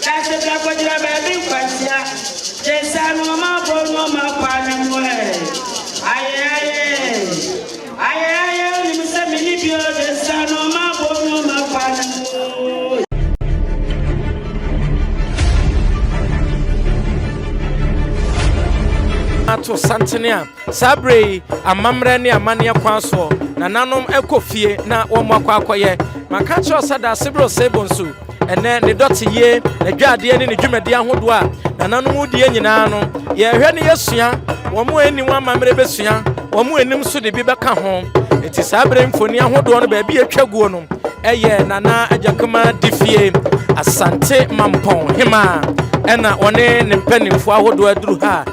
That's the black one you have been questioned. There's no more for no more pardon way. Aye, Mr. Minibio, there's no more for no more pardon. To Santania, Sabre, a Mamrani, a Mania Quanso, Nananum Ecofie, na Omakwaye, Macacho Sada Sibro Sebonsu, and then the Dotty Ye, the Guardian in the Jumedia Hudwa, Nananu Dianano, Ye Reniasia, one more anyone Mamrebesia, one more Nimsu de Bibaka home. It is Sabre for Nia Hodon, baby a Chaguonum, Eye, Nana, a Jacoma Diffie, a Sante Mamponghemaa, and one and penny for Hodua drew her.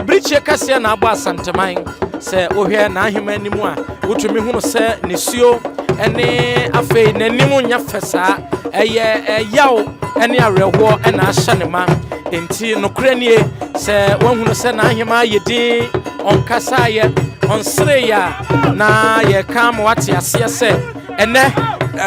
Bridge Cassia na aba santamai se ohwe na ahema animu a wotumi hunu se nesio ene afei nanimu nya fesa eye yaw ene areho ena ahye ne ma enti nokranie se wahunu se na ahema yedi onkasa ye onsreya na ye kam wate ase se ene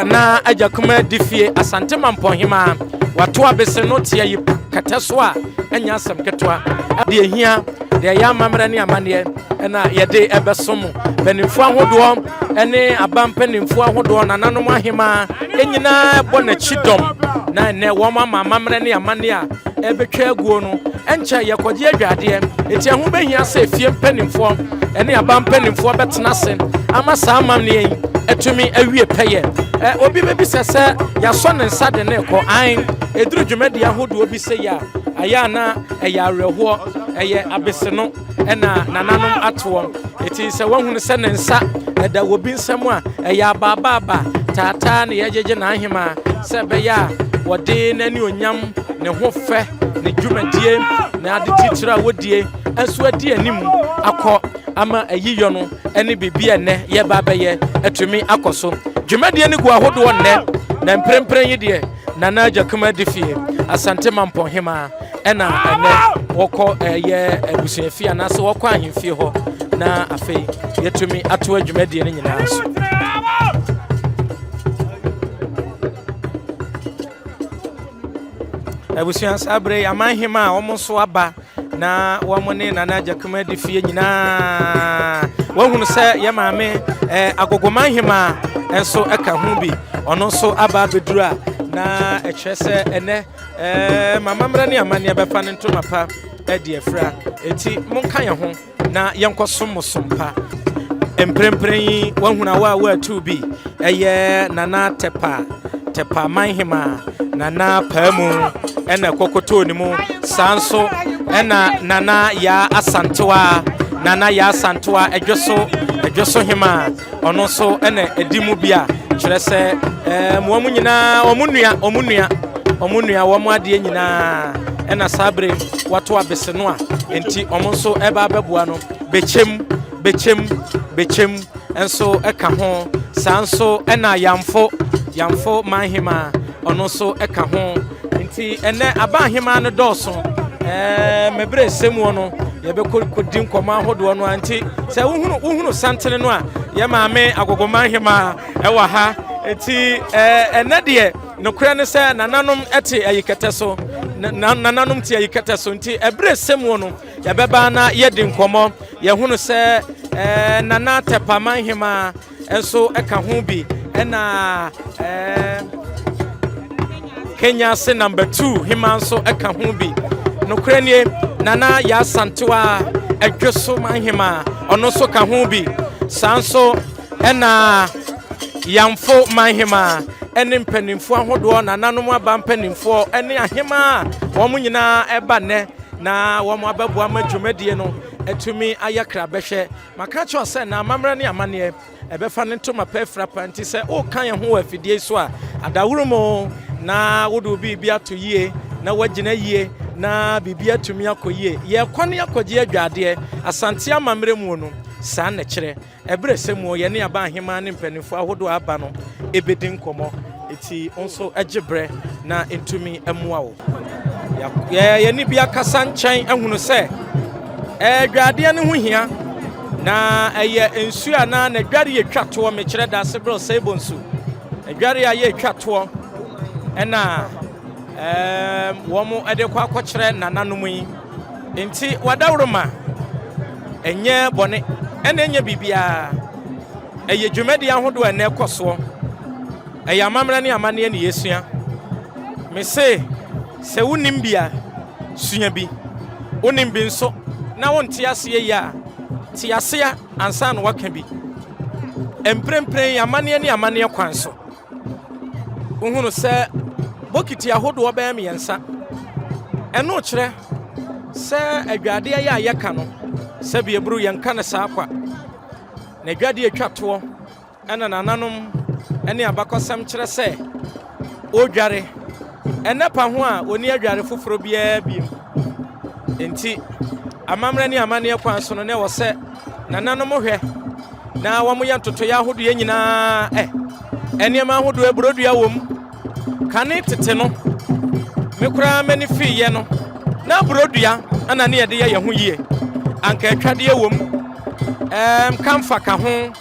na ajakuma difie asante Mamponghemaa wato abese no tie yi kateso a enya asem ketwa de ehia de ya mamrani amane na ye de ebesom benimfo ahodo ene abampanimfo ahodo nananom ahema enyina ebo na chidom na ne wo mamrani amane a ebetwa aguo no encha ye koje adwade eti ho behia se fie mpanimfo ene abampanimfo betena se ama sa amane etumi awie peye obi bebisa se ya so ne nsa de ne ko an eduru dwumadi ahodo obi se ya aya na eya areho eye abese no ena nananom atwo eti se wahunu se ne nsa eda obi nsam a eya baba tata ne yejeje na ahema se be ya wode nani onyam ne ho fe ne dwumadie na ade titira wodie enso adi anim akọ ama ayiyo no ene bibia ne ye baba ye etumi akoso dwumadie ne gu ahodo ne na mprempren yi de nana ajakuma difie asante Mamponghemaa ena ene woko ye abusuafia na se woko ahemfie ho na afei yetumi ato adwumadie ne nyina so abusuan Sabre Amanhema omonso aba na wamone nana ajakuma difie nyina wahunu se ye maame agogomanhema enso eka ho bi ono so aba bedura na echese ene mamamrani amane befa ne ntoma pa edi efra eti monka ye ho na yenkosom sompa emprempren wahuna wa atu bi eye nana tepa Manhema nana pamu ena kokoto ni mu sanso ena nana ya asantewa edwoso hema ono so ena edimu bia kyerɛ sɛ muamu nyina omunua wo ade nyina ɛna Sabre wato abese no a enti omo nso eba abeboa no bechem enso eka ho sanso ɛna yamfo Manhema ono so eka ho enti ene abahema no dɔso mebre semu no yebekodi nkoma hodo no anti sɛ wohunu santene no a ye maame agogomanhema ɛwa ha eti ene de nokura ne sɛ nananom ete ayikete so nananom te ayikete so nti ebre semu no yebeba na yedi nkomo ye hunu sɛ nana tepa Manhema enso eka ho bi ɛna Kenya se number 2 hima nso eka ho bi nokura nie nana ya santewa edwoso Manhema ono so ka ho bi sanso ena yamfo Manhema ene mpanimfo ahodo nananom aba mpanimfo ene ahema wo nyina eba ne na wo ababoa madwumadie no etumi ayakra behwe maka cho se na amamra ne amane ebefa ne ntoma pefra panti se o kan ye ho afidie so a adawurumo na wodo bibia to yie na wagina yie na bibia tumi akoyie ye kwane akoje adwade asante amamre mu no saa na kyere ebre semu ye ne aba ahema ne mpanimfo ahodo aba no ebedi nkomo eti onso agebre na entumi amuwa wo ye ni bia kasa nkyɛn ehunu sɛ adwade ne ho hia na eye ensu ana na adware ye twato me kyerɛ da sebro sebonsu adware ya ye twato ɛna womo ede kwa kwochere nananom yi enti wadawroma enye bone ene enye bibia eye dwumadi ahodo ene koso eye amamra ne amane ne yesua me se wonim bia sua bi wonim bi nso na wonte ase ya ti ase ansa no waka bi emprempren amane ne amane kwan so wohunu se bokiti ahodo ba me yensa eno kire se adwade ya yeka no se bi ebru yenka ne sa akwa na adwade atwato ena nananom ene abakosam kire se odware ene pa ho a oni adware foforo bia biem enti amamra ne amane kwan so no ne wo se nananom hwe na wamu ya ntoto ya ahodo ye nyina ene ma ahodo ebrodua wom kane tete no mekura mani fi ye no na brodua ana ne yede ye ho yie anka atwade wom kamfa ka ho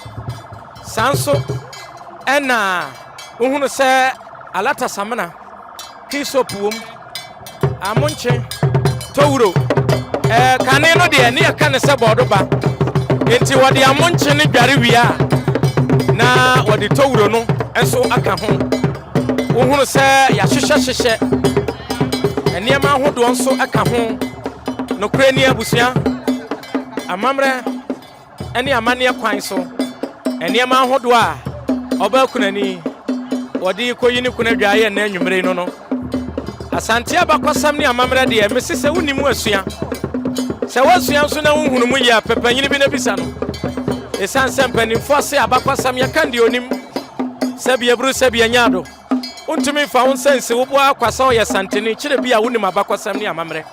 sanso ena ohunu se alata samana kisop wom amonche towuro kane no de ne aka ne se bodo ba enti wode amonche ne dware wia na wode towuro no enso aka ho wohunu se ya hyehyehye eniema ahodo nso aka ho no kura ni abusua amamre eni amane kwan so eniema ahodo a oba kunani wodi koyini kunadwa ye na anwumre no asante abakosam ne amamre de mesi se wonimu asua se wasua nso na wohunu mu ya pepanyini bi na bisa no esan sempanimfo se abakosam ya kan de onim sabi ebru sabi anyado untumi fa won sense wo boa kwasa o yesantene kire bia wonim abakosam ne amamre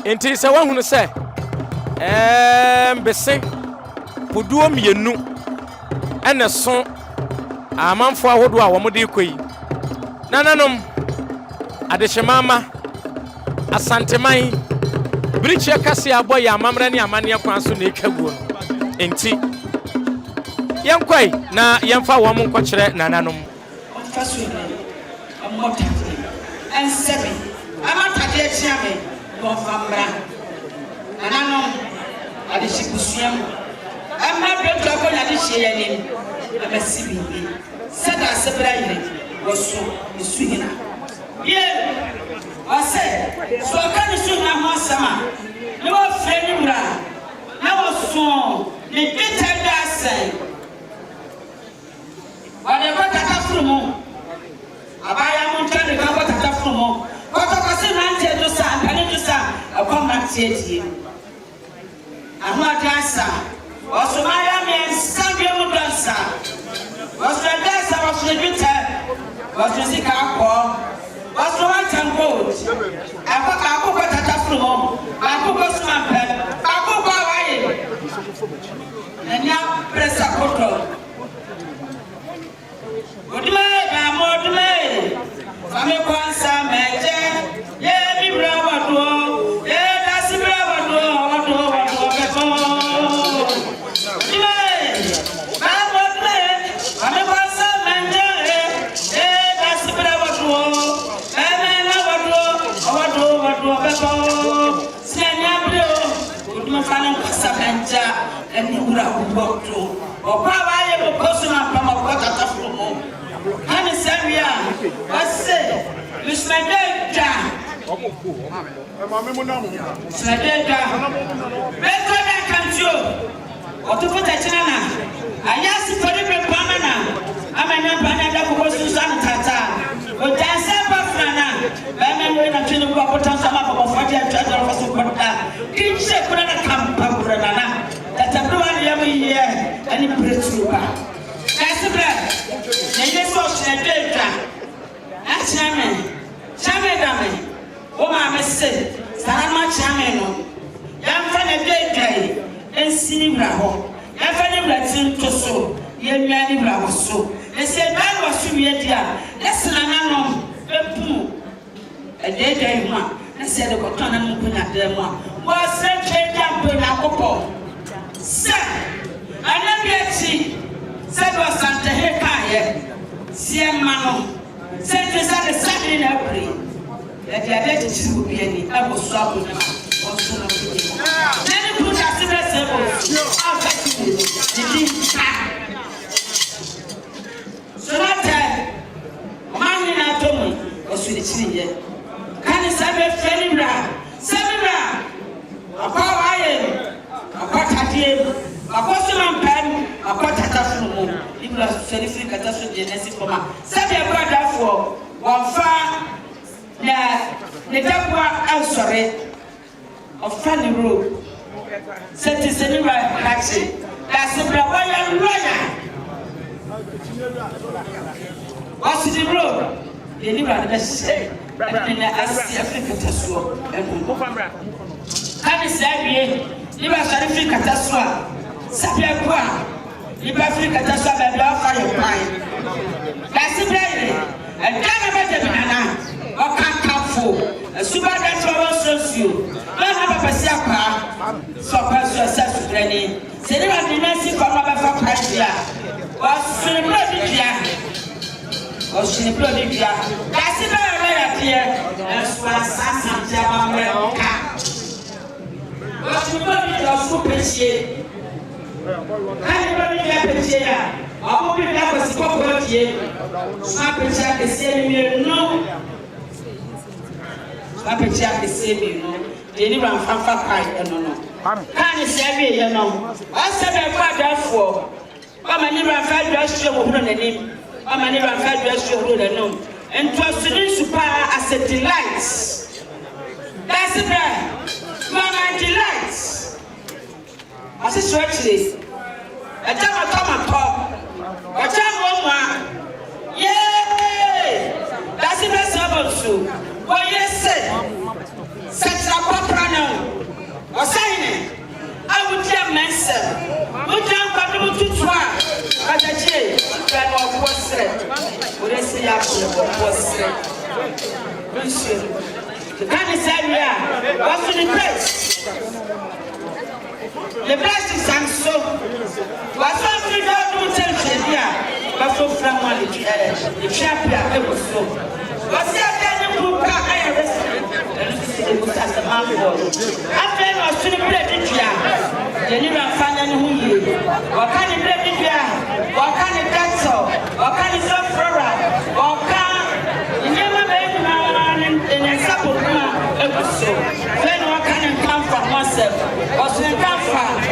enti se wahunu se bese poduo mienu ene so amanfo ahodo a wo mode koyi nananom adehemama asanteman briche kase aboy amamre ne amane kwan so na etwaguo enti yenkwai na yemfa wo mo nkokire nananom and seven. I'm not a chairman of Fambra. And I know I did Shikusiam. I'm not going to go at the Shane. I'm a CB. Said I separately was so swinging. Yeah, I said, so I can't swing my master. No friend, no song. The detail that say. Whatever that from abaya montane ka ko tata fumo ko to ko se nante do sa kan do sa akwa matietie ahwa dansa o so maya me sanbe mu dansa o so dansa o so bita o so sika akọ o so wantanko akwa ka ko tata fumo akọ so mampe akọ ko waye enya presa koto Odme ba modme fami kwansa meje ye bi brawa do ye dasi brawa do beto Odme ba modme fami kwansa meje ye dasi brawa do wado beto senya bro Odme fami kwansa meje eni ura uboto okwa waye mo posuna pa mo kota fumo Ani Sabia, I say, Miss Madeka. Sadeka, better than Cancio. Or to put a china. I asked for the Pamana. I'm a Pamana who was Susan Tata. But that's a Bafrana. I'm going to tell you what I'm about 40 and 20 of us. Each a Purana camp, Pamana. That's a blue one every year, and it breaks you back. That's the bread. Yes, Chairman Dame. Oh, I say, Sarama Chairman. Young Fanny Day and Sinibra. Young Fanny Blatin to so, young Yanni Bravo so. They said, I was to be a dear. Let's not a day, one. They said, the Cotton moving at them one. Was sent to jump in a couple. Sir, I never yet see. Said was Santa Hecaya. Siam Mano. Said to Saturday in April. that the identity will be any. I was swapping. Then you put us in the so that time, man in our tummy was with the chin. Can you say, Fenibra? Semibra? A power iron, a pot at him, a postman pen, a pot at a room. It was very free catastrophe genesis for my. Sabi a brother for one far. The Japua, I'm sorry, of Fanny Road. Set is anywhere, taxi. That's the Bravoyan lawyer. What's the road? The liver, the say, and I see a free catastrophe. Can you say, you are sorry, free catastrophe? Sapia Qua, you are free catastrophe, and you are fire pine. That's the day, and kind of better banana. Or can't come for a super natural source you. Don't have a Pasiaka, so pass yourself to training. Say, you are the nursing from our Papasia. Was Siniprodia. Was Siniprodia. That's it, right here. That's why Sassan Jamaica. Was Siniprodia of Supership. Anybody get a chair? I hope you have a spot here. Snap a check the same, no. Papa Jack is saving, you know. They never found no. Can you say, you know? I said, I'm father for. I'm a never fed dress show who the name. I'm a never fed dress show who the name. And to us to do super as a delight. That's it, Mama delights. As it's actually a time I come and talk. A time one, yay! That's the best of oh yes, sir. Such a papa or signing. I would tell myself, would jump on to try as a jay, that was said. Would I say after what was said? The kind of said, yeah, what's in the place? The place is so. What's up with all the attention here? But so from one, the champion, it was so. What's that? I arrested as a man for. After I was to the bread, the new family who you. What kind of bread did you have? What kind of castle? What kind of flora? What kind? You never made man in a supple episode. Then what kind of come from myself? Was in a come from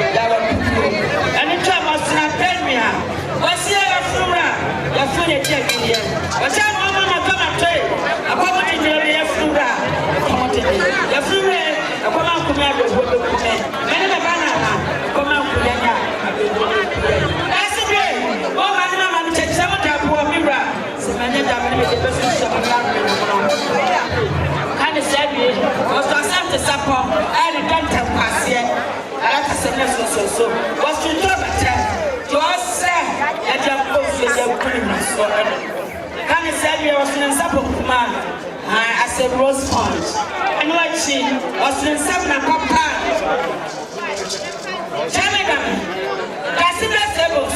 and the time was not paid me. What's here a flora? You're fully taking here. What's that mama come and tell? I come to the flora. The flora, I come out to me. Many of the banana come out to me. That's the day. Oh, my mama, take some of that poor mirror. So many of them the person of and the said, was to accept the supper. I didn't have pass yet. I like to say, so. Was to do better. To us, sir, that you have posted your criminals. Can you say you was in a supper man? I said, rose sponge. And what she was in some papa. Jamaican, that's the best able.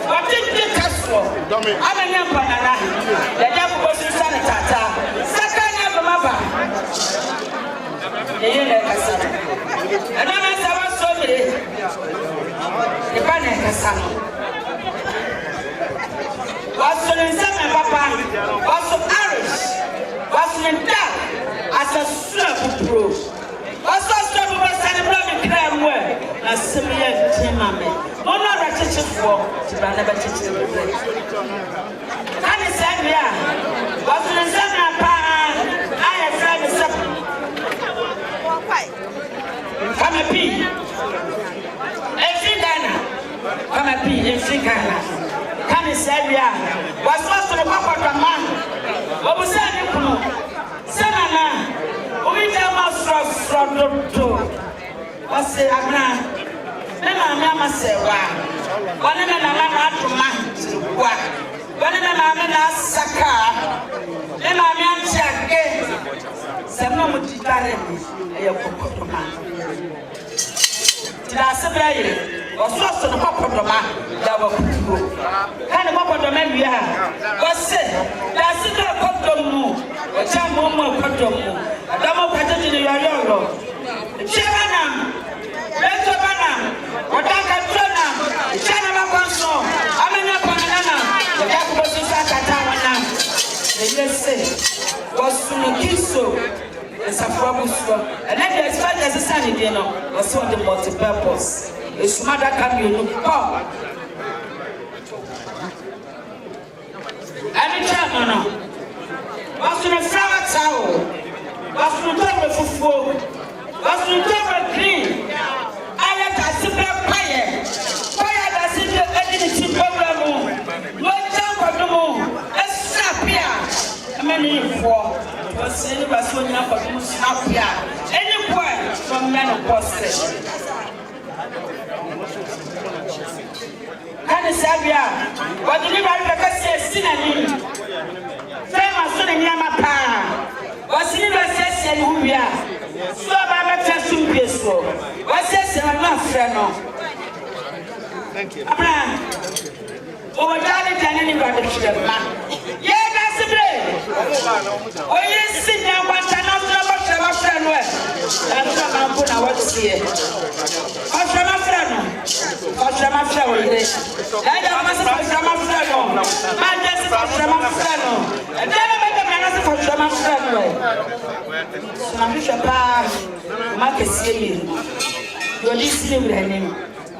What did you cast for? I'm a young banana. The devil was in Sanatata. Second of the mother. The unit has said. And I was so many. The banner has said. Was in some papa. Was Irish. Was in dark as a slave proof. Was also celebrating crime where a similar timame. No, not a teacher for to never teach the place. And he said, yeah, was in some pan. I have tried the supper. Come a pea. Every Ghana. Come a pea, every Ghana. Come and say, yeah, was lost to the papa of the man. What was that? Senana, we tell us from the door. What's the Abna? Then I say, why? One of them are not to man. What? One of them are not Saka. Then I'm young Jack. Some of the Italian, a Pokemon. That's a very also the Papa, that was kind of Papa we are. Was said, that's it, a Papa, a jam more Papa, a double pattern in your yellow. Chairman, Rachel Banam, Wataka Trona, China Consul, Amina Panana, the Yakubu Sakatawana. Let's say, was Sunukiso, and Safabuso, and then the expert as a sunny dinner was on the multi-purpose. His mother can be no power. Any chairman was in a flower tower, was to talk with food, was to talk with clean. I let us sit there quiet. Quiet as if the editing program. No jump on the moon. Let's snap here. Many for was any was one number to snap here. Any point from menopause. Can you say, what do you want to say? Sinani, famous son in Yamapa, was in the session who we are. So, I'm a person peaceful. What says I'm not friend? Thank you. Oh, darling, anybody should have man. Yeah, that's the way. Oh, yes, sit down, but I'm not my friend. That's what I'm going to want to see. What's my friend? What's my friend? I must have my friend. My desk is my friend. And then I make a man for my friend. So I'm sure Mark see you. You're listening with him.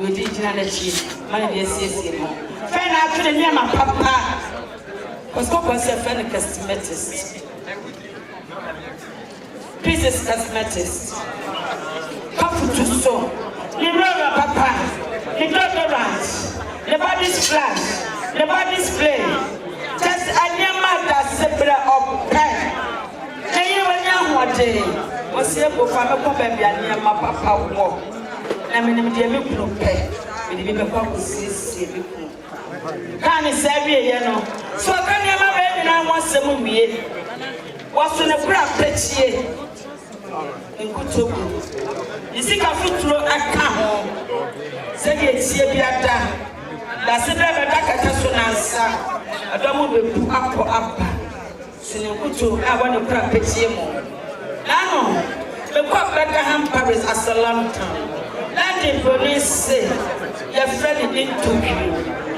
We did not achieve. My dear says, friend, I couldn't hear my papa. Was what was a friend cosmetist. Princess cosmetist. Come to so. The rubber papa. The deodorant. The body splash. The body spray. Just a near mother separate of pen. And you were young one day. Was able to have a papa near my papa walk. I mean, I'm no pay. We didn't come to see. Can you say, you know? So, can you imagine I want some movie? What's in a crap petty? In good to you see, I put through a car. Say, it's here, that's it. I don't want to put up or up. So, you put to I want to crap petty more. Now, the Pop Beckham Paris as a long time. Landing police say, your friend didn't took you.